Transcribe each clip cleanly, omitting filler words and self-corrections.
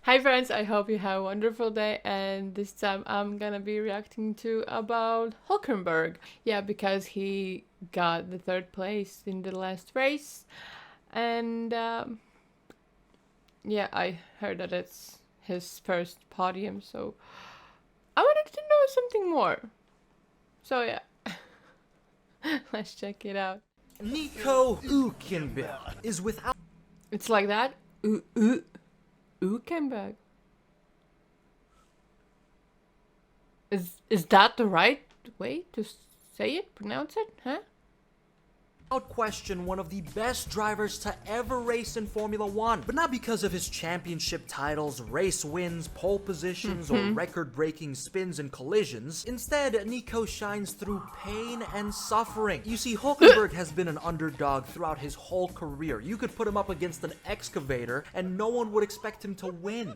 Hi friends, I hope you have a wonderful day, and this time I'm gonna be reacting to about Hulkenberg. Yeah, because he got the third place in the last race, and yeah, I heard that it's his first podium, so I wanted to know something more. So yeah, let's check it out. Nico Hulkenberg is without. It's like that. Hülkenberg. Is that the right way to say it? Pronounce it? Huh? Without question, one of the best drivers to ever race in Formula One. But not because of his championship titles, race wins, pole positions, or record-breaking spins and collisions. Instead, Nico shines through pain and suffering. You see, Hulkenberg has been an underdog throughout his whole career. You could put him up against an excavator, and no one would expect him to win.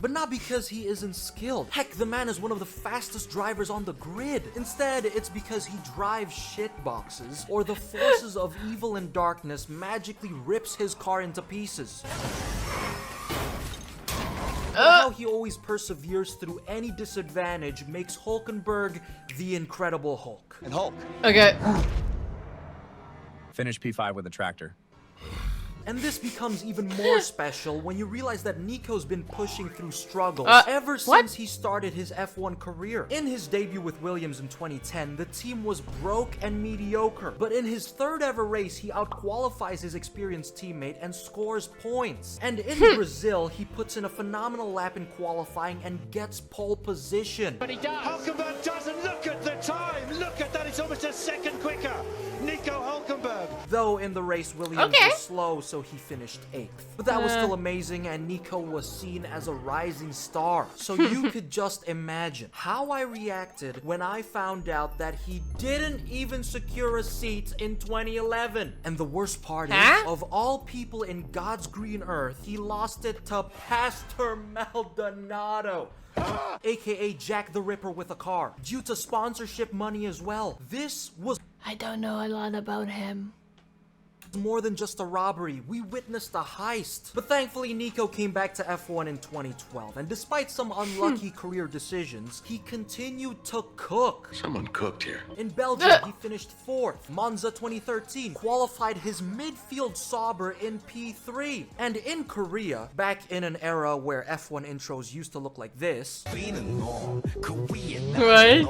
But not because he isn't skilled. Heck, the man is one of the fastest drivers on the grid. Instead, it's because he drives shit boxes, or the forces of evil and darkness magically rips his car into pieces. How he always perseveres through any disadvantage makes Hulkenberg the Incredible Hulk. And Hulk. Okay. Finish P5 with a tractor. And this becomes even more special when you realize that Nico's been pushing through struggles ever since he started his F1 career. In his debut with Williams in 2010, the team was broke and mediocre. But in his third ever race, he outqualifies his experienced teammate and scores points. And in Brazil, he puts in a phenomenal lap in qualifying and gets pole position. But he does. Hulkenberg doesn't. Look at the time. Look at that. It's almost a second quicker. Nico Hulkenberg. Though in the race, Williams was slow, so he finished 8th. But that was still amazing, and Nico was seen as a rising star. So you could just imagine how I reacted when I found out that he didn't even secure a seat in 2011. And the worst part is, of all people in God's green earth, he lost it to Pastor Maldonado. AKA Jack the Ripper with a car, due to sponsorship money as well. This was I don't know a lot about him. more than just a robbery. We witnessed a heist. But thankfully, Nico came back to F1 in 2012, and despite some unlucky career decisions, he continued to cook. Someone cooked here. In Belgium, he finished 4th. Monza 2013 qualified his midfield Sauber in P3. And in Korea, back in an era where F1 intros used to look like this, Right?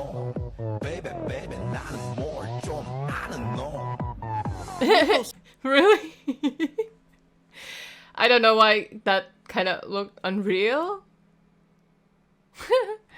Really? I don't know why that kind of looked unreal.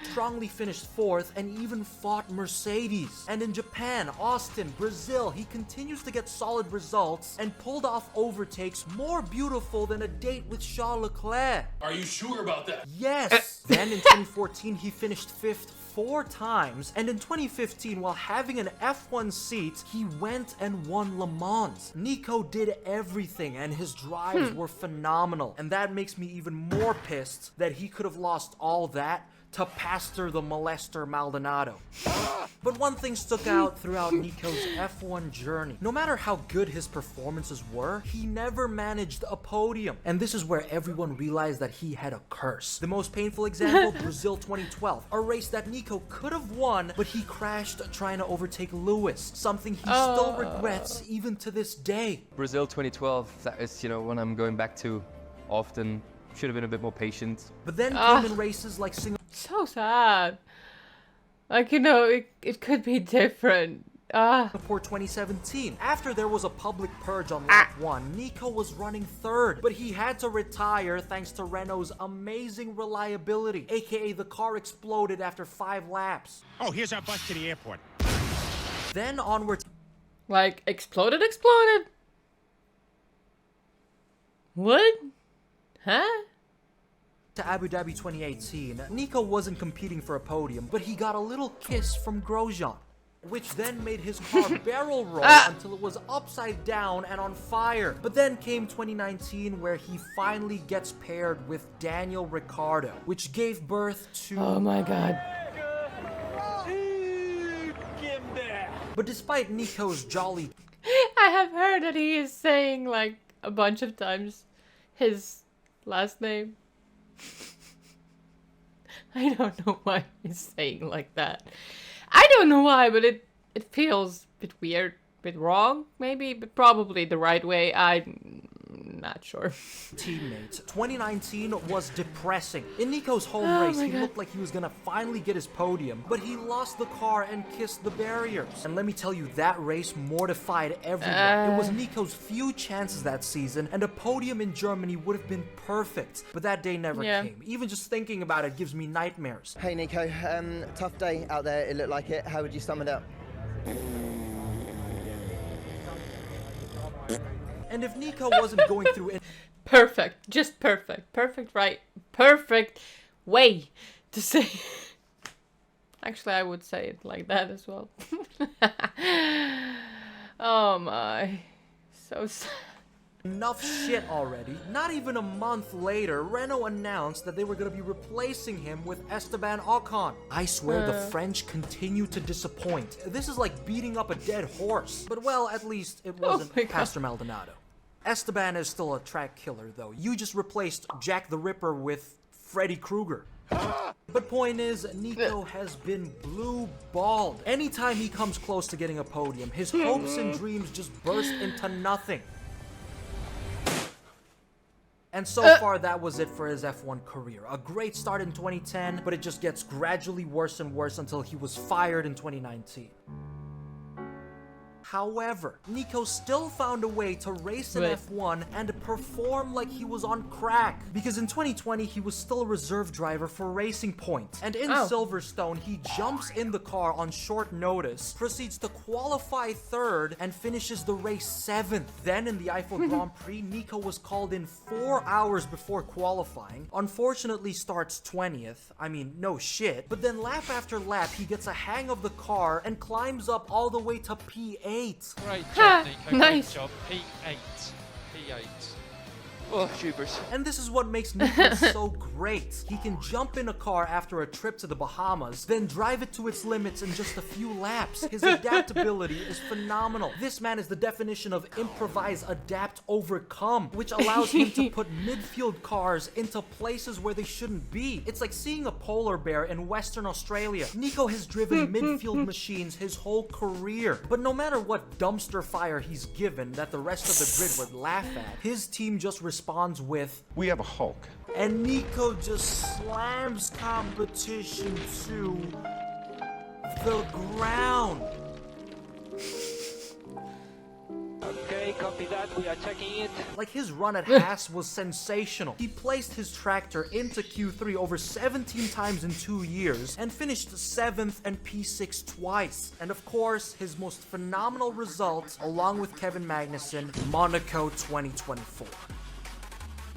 strongly finished 4th and even fought Mercedes. And in Japan, Austin, Brazil, he continues to get solid results and pulled off overtakes more beautiful than a date with Charles Leclerc. Are you sure about that? Yes! Then in 2014, he finished 5th 4 times, and in 2015, while having an F1 seat, he went and won Le Mans. Nico did everything, and his drives were phenomenal, and that makes me even more pissed that he could have lost all that to Pastor the Molester Maldonado. But one thing stuck out throughout Nico's F1 journey. No matter how good his performances were, he never managed a podium. And this is where everyone realized that he had a curse. The most painful example, Brazil 2012, a race that Nico could have won, but he crashed trying to overtake Lewis, something he still regrets even to this day. Brazil 2012, that is, one I'm going back to often. Should have been a bit more patient. But then came in races like So sad. Like, it could be different. Singapore 2017. After there was a public purge on lap 1, Nico was running 3rd, but he had to retire thanks to Renault's amazing reliability, aka the car exploded after 5 laps. Oh, here's our bus to the airport. Then onward. Like, exploded? What? Huh? To Abu Dhabi 2018, Nico wasn't competing for a podium, but he got a little kiss from Grosjean, which then made his car barrel roll until it was upside down and on fire. But then came 2019, where he finally gets paired with Daniel Ricciardo, which gave birth to... Oh my god. But despite Nico's jolly... I have heard that he is saying, like, a bunch of times his last name I don't know why he's saying like that. I don't know why, but it feels a bit weird, a bit wrong, maybe, but probably the right way. I'm not sure. Teammates. 2019 was depressing. In Nico's home race, he looked like he was gonna finally get his podium, but he lost the car and kissed the barriers. And let me tell you, that race mortified everyone. It was Nico's few chances that season, and a podium in Germany would have been perfect, but that day never came. Even just thinking about it gives me nightmares. Hey Nico, tough day out there, it looked like it. How would you sum it up? And if Nico wasn't going through it, Perfect, just perfect, right, perfect way to say. Actually, I would say it like that as well. Oh my, so sad. enough shit already. Not even a month later, Renault announced that they were going to be replacing him with Esteban Ocon. I swear the French continue to disappoint. This is like beating up a dead horse. But well, at least it wasn't Pastor Maldonado. Esteban is still a track killer though. You just replaced Jack the Ripper with Freddy Krueger. But point is, Nico has been blue-balled. Anytime he comes close to getting a podium, his hopes and dreams just burst into nothing. And so far, that was it for his F1 career. A great start in 2010, but it just gets gradually worse and worse until he was fired in 2019. However, Nico still found a way to race in F1 and perform like he was on crack. Because in 2020, he was still a reserve driver for Racing Point. And in Silverstone, he jumps in the car on short notice, proceeds to qualify third, and finishes the race 7th. Then in the Eiffel Grand Prix, Nico was called in 4 hours before qualifying. Unfortunately, starts 20th. I mean, no shit. But then lap after lap, he gets a hang of the car and climbs up all the way to P8. Great job, Nico. Nice. Great job. P8. P8. Oh, Hubers. And this is what makes Nico so great. He can jump in a car after a trip to the Bahamas, then drive it to its limits in just a few laps. His adaptability is phenomenal. This man is the definition of improvise, adapt, overcome, which allows him to put midfield cars into places where they shouldn't be. It's like seeing a polar bear in Western Australia. Nico has driven midfield machines his whole career. But no matter what dumpster fire he's given that the rest of the grid would laugh at, his team just responds with, "We have a Hulk." And Nico just slams competition to the ground. Okay, copy that. We are checking it. Like his run at Haas was sensational. He placed his tractor into Q3 over 17 times in 2 years and finished 7th and P6 twice. And of course, his most phenomenal result, along with Kevin Magnussen, Monaco 2024.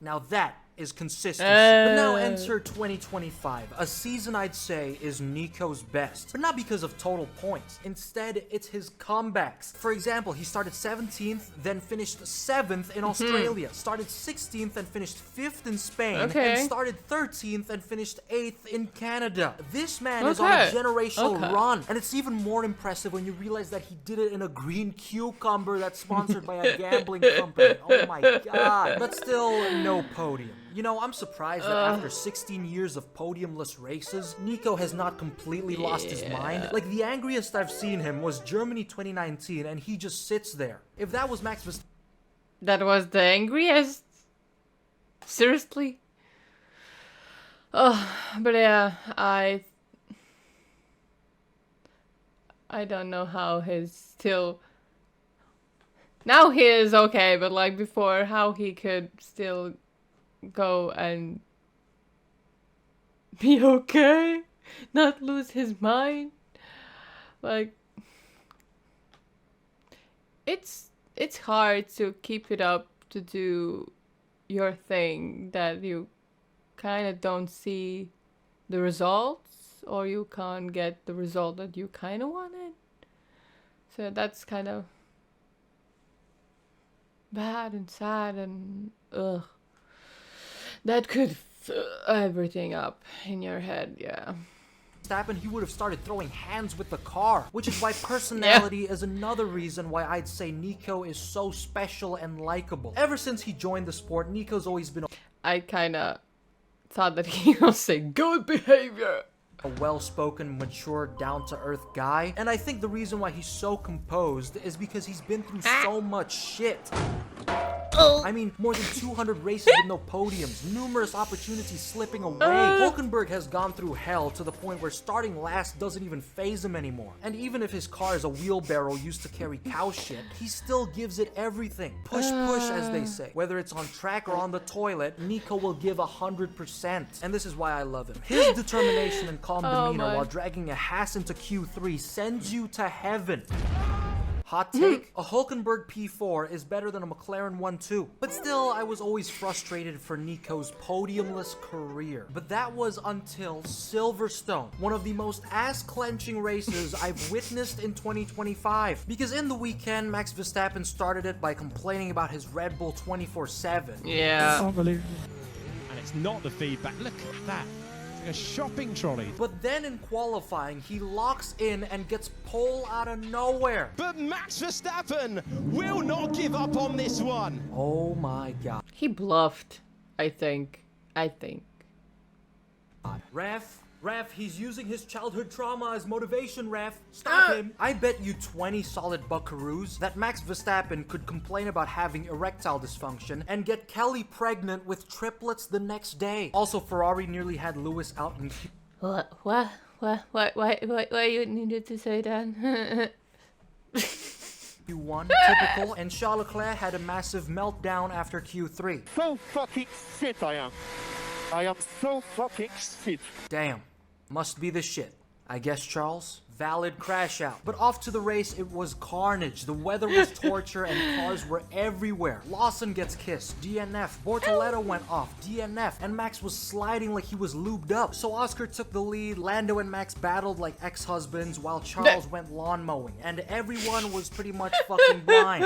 Now that is consistency. But now enter 2025, a season I'd say is Nico's best, but not because of total points. Instead, it's his comebacks. For example, he started 17th, then finished 7th in Australia, started 16th and finished 5th in Spain, and started 13th and finished 8th in Canada. This man is on a generational run, and it's even more impressive when you realize that he did it in a green cucumber that's sponsored by a gambling company. Oh my god. But still, no podium. You know, I'm surprised that after 16 years of podiumless races, Nico has not completely lost his mind. Like, the angriest I've seen him was Germany 2019, and he just sits there. If that was Max Verstappen... That was the angriest? Seriously? Oh, but yeah, I don't know how he's still... Now he is okay, but like before, how he could still go and be okay, not lose his mind. Like, it's hard to keep it up to do your thing that you kind of don't see the results, or you can't get the result that you kind of wanted. So that's kind of bad and sad and ugh. That could everything up in your head, yeah. He would have started throwing hands with the car, which is why personality is another reason why I'd say Nico is so special and likable. Ever since he joined the sport, Nico's always been... I kind of thought that he will say good behavior. A well-spoken, mature, down-to-earth guy. And I think the reason why he's so composed is because he's been through so much shit. I mean, more than 200 races with no podiums, numerous opportunities slipping away. Hulkenberg has gone through hell to the point where starting last doesn't even faze him anymore. And even if his car is a wheelbarrow used to carry cow shit, he still gives it everything. Push, as they say. Whether it's on track or on the toilet, Nico will give 100%. And this is why I love him. His determination and calm demeanor while dragging a Haas into Q3 sends you to heaven. Hot take, a Hulkenberg P4 is better than a McLaren 1-2. But still, I was always frustrated for Nico's podiumless career. But that was until Silverstone, one of the most ass-clenching races I've witnessed in 2025. Because in the weekend, Max Verstappen started it by complaining about his Red Bull 24/7. Yeah. Unbelievable. And it's not the feedback. Look at that. A shopping trolley. But then in qualifying, he locks in and gets pole out of nowhere. But Max Verstappen will not give up on this one. Oh my god. He bluffed, I think. Ref, he's using his childhood trauma as motivation, ref. Stop him. I bet you 20 solid buckaroos that Max Verstappen could complain about having erectile dysfunction and get Kelly pregnant with triplets the next day. Also, Ferrari nearly had Lewis out in Why you needed to say that? Q1, typical, and Charles Leclerc had a massive meltdown after Q3. So fucking shit I am. I am so fucking shit. Damn, must be the shit. I guess, Charles. Valid crash out. But off to the race, it was carnage. The weather was torture and cars were everywhere. Lawson gets kissed. DNF. Bortoletto went off. DNF. And Max was sliding like he was lubed up. So Oscar took the lead. Lando and Max battled like ex-husbands while Charles went lawn mowing. And everyone was pretty much fucking blind.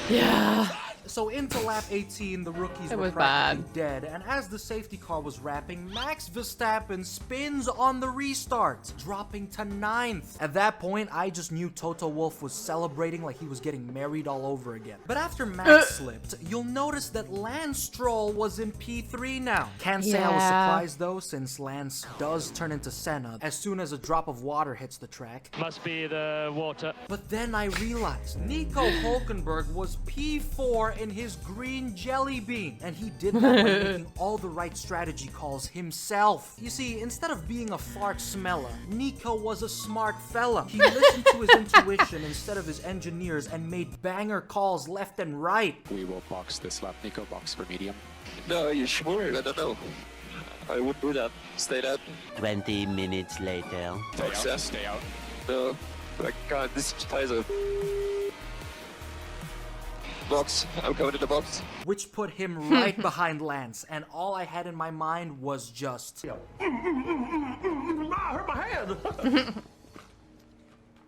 Yeah. So into lap 18, the rookies were practically dead, and as the safety car was wrapping, Max Verstappen spins on the restart, dropping to 9th. At that point, I just knew Toto Wolff was celebrating like he was getting married all over again. But after Max slipped, you'll notice that Lance Stroll was in P3 now. Can't say I was surprised though, since Lance does turn into Senna as soon as a drop of water hits the track. Must be the water. But then I realized Nico Hulkenberg was P4 in his green jelly bean, and he did that by making all the right strategy calls himself. You see, instead of being a fart smeller, Nico was a smart fella. He listened to his intuition instead of his engineers and made banger calls left and right. We will box this lap. Nico, box for medium. No, you sure? I don't know. I would do that. Stay that. 20 minutes later. Stay out. No. I can't. This ties up. Box. I'm coming to the box. Which put him right behind Lance, and all I had in my mind was just... I hurt my hand.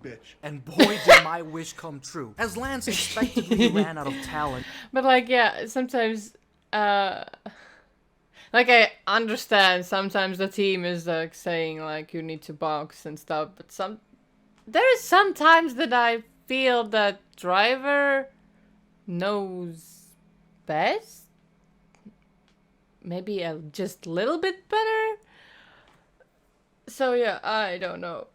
Bitch. And boy did my wish come true, as Lance expectedly ran out of talent. But like, yeah, sometimes, like I understand sometimes the team is like saying like you need to box and stuff, but there is sometimes that I feel that driver knows best, maybe just a little bit better. So yeah, I don't know.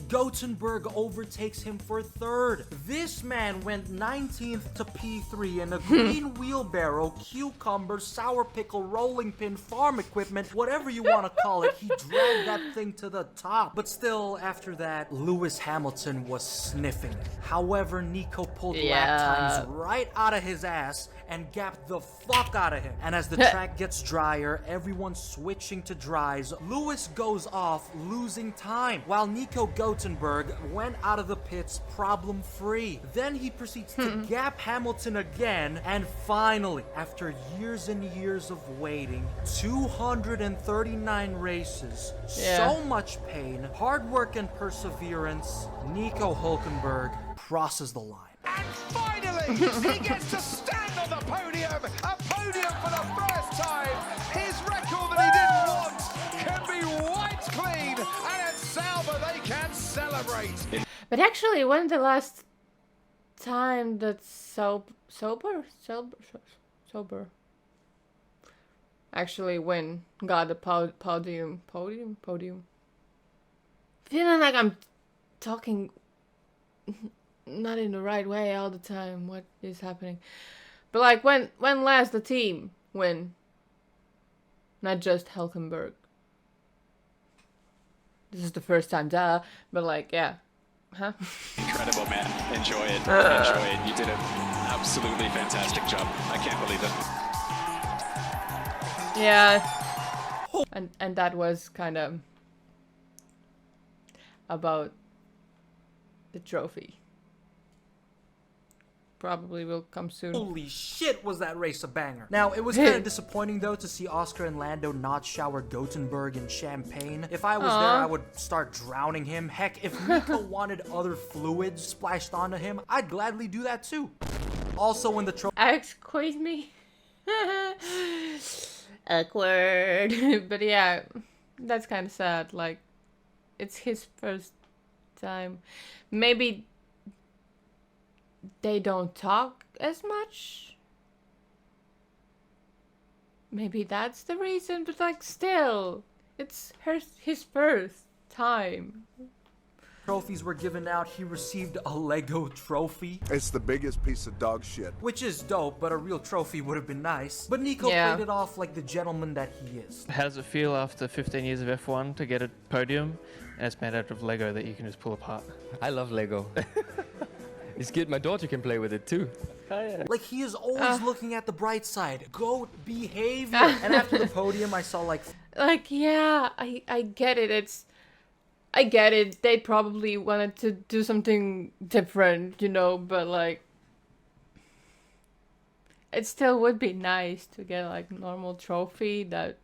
Gothenburg overtakes him for 3rd. This man went 19th to P3 in a green wheelbarrow, cucumber, sour pickle, rolling pin, farm equipment, whatever you want to call it. He dragged that thing to the top. But still, after that, Lewis Hamilton was sniffing it. However, Nico pulled lap times right out of his ass and gapped the fuck out of him. And as the track gets drier, everyone's switching to dries. Lewis goes off, losing time, while Nico Gothenburg went out of the pits problem-free. Then he proceeds to gap Hamilton again, and finally, after years and years of waiting, 239 races, so much pain, hard work and perseverance, Nico Hulkenberg crosses the line. And finally, he gets to stand on the podium. A podium for the first time. His record that he didn't want can be wiped clean. And at Sauber, they can celebrate. But actually, when the last time that sober actually got the podium. Feeling like I'm talking not in the right way all the time. What is happening? But like when last the team win? Not just Hulkenberg. This is the first time, duh. But like, yeah. Huh? Incredible, man. Enjoy it. Enjoy it. You did an absolutely fantastic job. I can't believe it. Yeah. And that was kind of about the trophy. Probably will come soon. Holy shit, was that race a banger. Now, it was kind of disappointing though to see Oscar and Lando not shower Gothenburg in champagne. If I was there, I would start drowning him. Heck, if Nico wanted other fluids splashed onto him, I'd gladly do that too. Also, when the trophy... Excuse me? Awkward. But yeah, that's kind of sad. Like, it's his first time. Maybe they don't talk as much. Maybe that's the reason, but like still, it's his first time. Trophies were given out, he received a Lego trophy. It's the biggest piece of dog shit. Which is dope, but a real trophy would have been nice. But Nico played it off like the gentleman that he is. How does it feel after 15 years of F1 to get a podium and it's made out of Lego that you can just pull apart? I love Lego. It's good, my daughter can play with it too. Oh, yeah. Like, he is always looking at the bright side. Goat behavior. And after the podium, I saw like... Like, yeah, I get it. I get it. They probably wanted to do something different, you know, but like... It still would be nice to get like a normal trophy that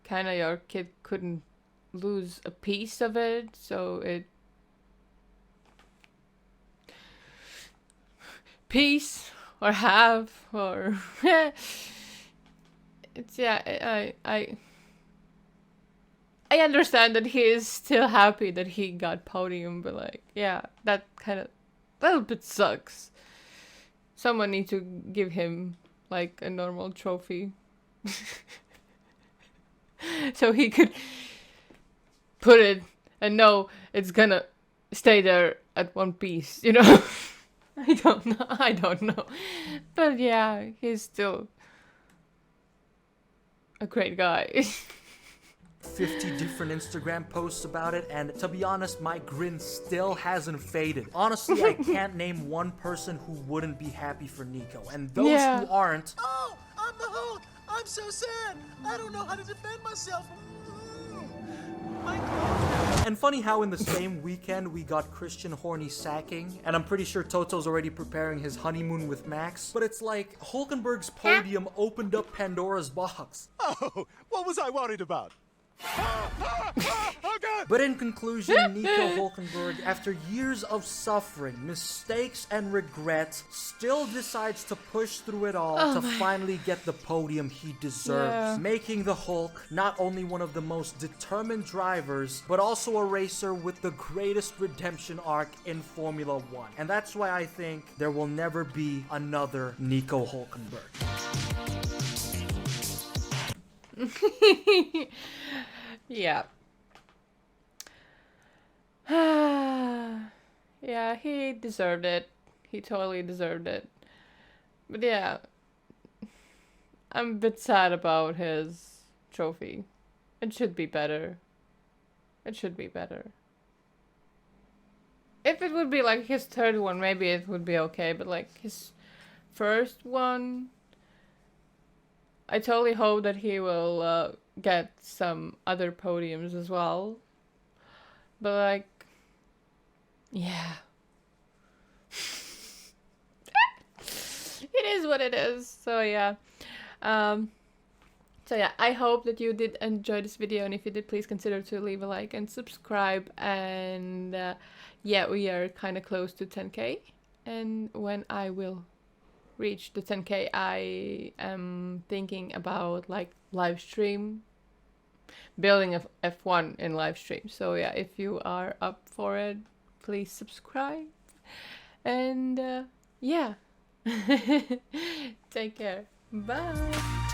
kind of your kid couldn't lose a piece of it, so it... Piece or half or it's I understand that he is still happy that he got podium, but like yeah, that kind of a little bit sucks. Someone needs to give him like a normal trophy so he could put it and know it's gonna stay there at one piece, you know. I don't know. But yeah, he's still a great guy. 50 different Instagram posts about it, and to be honest, my grin still hasn't faded. Honestly, I can't name one person who wouldn't be happy for Nico, and those who aren't... Oh, I'm the Hulk! I'm so sad! I don't know how to defend myself! My God. And funny how in the same weekend we got Christian horny sacking, and I'm pretty sure Toto's already preparing his honeymoon with Max, but it's like Hulkenberg's podium opened up Pandora's box. Oh, what was I worried about? Oh God. But in conclusion, Nico Hulkenberg, after years of suffering, mistakes, and regret, still decides to push through it all to finally get the podium he deserves, making the Hulk not only one of the most determined drivers, but also a racer with the greatest redemption arc in Formula 1. And that's why I think there will never be another Nico Hulkenberg. Yeah. Yeah, he deserved it. He totally deserved it. But yeah, I'm a bit sad about his trophy. It should be better. It should be better. If it would be like his third one, maybe it would be okay. But like his first one, I totally hope that he will get some other podiums as well. But like, yeah. It is what it is. So yeah. So yeah, I hope that you did enjoy this video, and if you did, please consider to leave a like and subscribe. And yeah, we are kind of close to 10k, and when I will reach the 10k, I am thinking about like live stream, building a F1 in live stream. So yeah, if you are up for it, please subscribe. And yeah, take care. Bye.